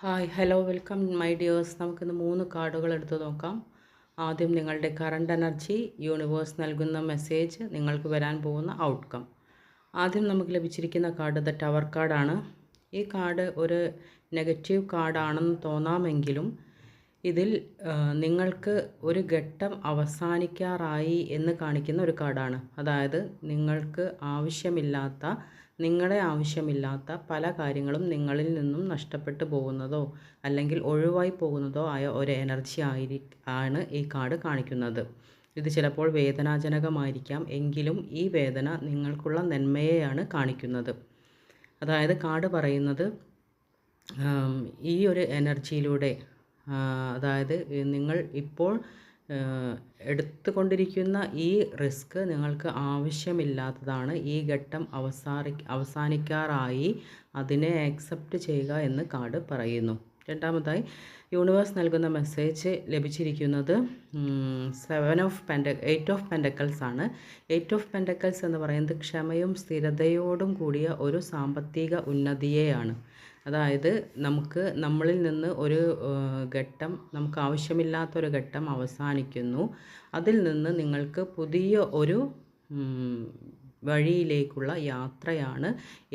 Hi hello welcome my dears. നമുക്കിന്ന് 3 കാർഡുകൾ എടുത്ത് നോക്കാം. ആദ്യം നിങ്ങളുടെ കറണ്ട് എനർജി, യൂണിവേഴ്സ് നൽകുന്ന മെസ്സേജ്, നിങ്ങൾക്ക് വരാൻ പോകുന്ന ഔട്ട്കം. ആദ്യം നമുക്ക് ലഭിച്ചിരിക്കുന്ന കാർഡ് ദ ടവർ കാർഡാണ്. ഈ കാർഡ് ഒരു നെഗറ്റീവ് കാർഡാണെന്ന് തോന്നാമെങ്കിലും ഇതിൽ നിങ്ങൾക്ക് ഒരു ഘട്ടം അവസാനിക്കാറായി എന്ന് കാണിക്കുന്ന ഒരു കാർഡാണ്. അതായത് നിങ്ങൾക്ക് നിങ്ങളെ ആവശ്യമില്ലാത്ത പല കാര്യങ്ങളും നിങ്ങളിൽ നിന്നും നഷ്ടപ്പെട്ടു പോകുന്നതോ അല്ലെങ്കിൽ ഒഴിവായി പോകുന്നതോ ആയ ഒരു എനർജി ആണ് ഈ കാർഡ് കാണിക്കുന്നത്. ഇത് ചിലപ്പോൾ വേദനാജനകമായിരിക്കാം, എങ്കിലും ഈ വേദന നിങ്ങൾക്കുള്ള നന്മയെയാണ് കാണിക്കുന്നത്. അതായത് കാർഡ് പറയുന്നത് ഈ ഒരു എനർജിയിലൂടെ, അതായത് നിങ്ങൾ ഇപ്പോൾ എടുത്തുകൊണ്ടിരിക്കുന്ന ഈ റിസ്ക് നിങ്ങൾക്ക് ആവശ്യമില്ലാത്തതാണ്. ഈ ഘട്ടം അവസാനിക്കാറായി, അതിനെ ആക്സെപ്റ്റ് ചെയ്യുക എന്ന് കാർഡ് പറയുന്നു. രണ്ടാമതായി യൂണിവേഴ്സ് നൽകുന്ന മെസ്സേജ് ലഭിച്ചിരിക്കുന്നത് 8 ഓഫ് പെൻഡക്കിൾസ് ആണ്. 8 ഓഫ് പെൻഡക്കിൾസ് എന്ന് പറയുന്നത് ക്ഷമയും സ്ഥിരതയോടും കൂടിയ ഒരു സാമ്പത്തിക ഉന്നതിയെയാണ്. അതായത് നമ്മളിൽ നിന്ന് ഒരു ഘട്ടം, നമുക്ക് ആവശ്യമില്ലാത്തൊരു ഘട്ടം അവസാനിക്കുന്നു. അതിൽ നിന്ന് നിങ്ങൾക്ക് പുതിയ ഒരു വഴിയിലേക്കുള്ള യാത്രയാണ്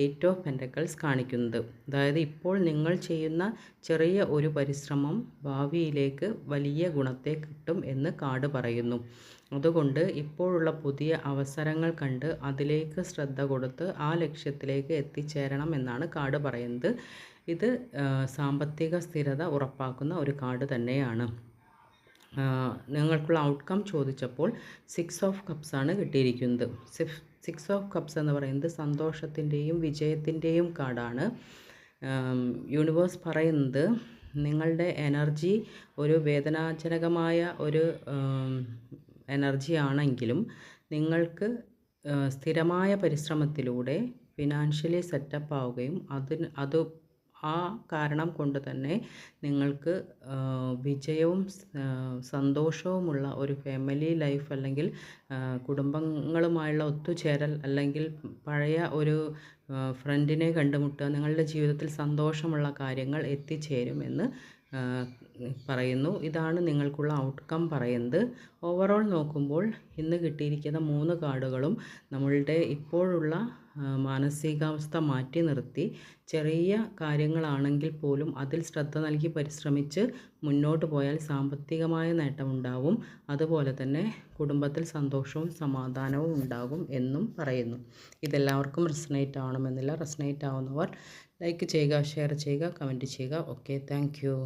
8 ഓഫ് പെൻഡക്കിൾസ് കാണിക്കുന്നത്. അതായത് ഇപ്പോൾ നിങ്ങൾ ചെയ്യുന്ന ചെറിയ ഒരു പരിശ്രമം ഭാവിയിലേക്ക് വലിയ ഗുണത്തെ കിട്ടും എന്ന് കാർഡ് പറയുന്നു. അതുകൊണ്ട് ഇപ്പോഴുള്ള പുതിയ അവസരങ്ങൾ കണ്ട് അതിലേക്ക് ശ്രദ്ധ കൊടുത്ത് ആ ലക്ഷ്യത്തിലേക്ക് എത്തിച്ചേരണം എന്നാണ് കാർഡ് പറയുന്നത്. ഇത് സാമ്പത്തിക സ്ഥിരത ഉറപ്പാക്കുന്ന ഒരു കാർഡ് തന്നെയാണ്. നിങ്ങൾക്കുള്ള ഔട്ട്കം ചോദിച്ചപ്പോൾ 6 ഓഫ് കപ്സ് ആണ് കിട്ടിയിരിക്കുന്നത്. 6 ഓഫ് കപ്സ് എന്ന് പറയുന്നത് സന്തോഷത്തിൻ്റെയും വിജയത്തിൻ്റെയും കാർഡാണ്. യൂണിവേഴ്സ് പറയുന്നത് നിങ്ങളുടെ എനർജി ഒരു വേദനാജനകമായ ഒരു എനർജി ആണെങ്കിലും നിങ്ങൾക്ക് സ്ഥിരമായ പരിശ്രമത്തിലൂടെ ഫിനാൻഷ്യലി സെറ്റപ്പ് ആവുകയും ആ കാരണം കൊണ്ട് തന്നെ നിങ്ങൾക്ക് വിജയവും സന്തോഷവുമുള്ള ഒരു ഫാമിലി ലൈഫ്, അല്ലെങ്കിൽ കുടുംബങ്ങളുമായുള്ള ഒത്തുചേരൽ, അല്ലെങ്കിൽ പഴയ ഒരു ഫ്രണ്ടിനെ കണ്ടുമുട്ടുക, നിങ്ങളുടെ ജീവിതത്തിൽ സന്തോഷമുള്ള കാര്യങ്ങൾ എത്തിച്ചേരുമെന്ന് പറയുന്നു. ഇതാണ് നിങ്ങൾക്കുള്ള ഔട്ട്കം പറയുന്നത്. ഓവറോൾ നോക്കുമ്പോൾ ഇന്ന് കിട്ടിയിരിക്കുന്ന 3 കാർഡുകളും നമ്മളുടെ ഇപ്പോഴുള്ള മാനസികാവസ്ഥ മാറ്റി നിർത്തി ചെറിയ കാര്യങ്ങളാണെങ്കിൽ പോലും അതിൽ ശ്രദ്ധ നൽകി പരിശ്രമിച്ച് മുന്നോട്ട് പോയാൽ സാമ്പത്തികമായ നേട്ടമുണ്ടാവും. അതുപോലെ തന്നെ കുടുംബത്തിൽ സന്തോഷവും സമാധാനവും ഉണ്ടാകും എന്നും പറയുന്നു. ഇതെല്ലാവർക്കും റെസനേറ്റ് ആവണമെന്നില്ല. റെസനേറ്റ് ആവുന്നവർ ലൈക്ക് ചെയ്യുക, ഷെയർ ചെയ്യുക, കമൻറ്റ് ചെയ്യുക. Okay, thank you.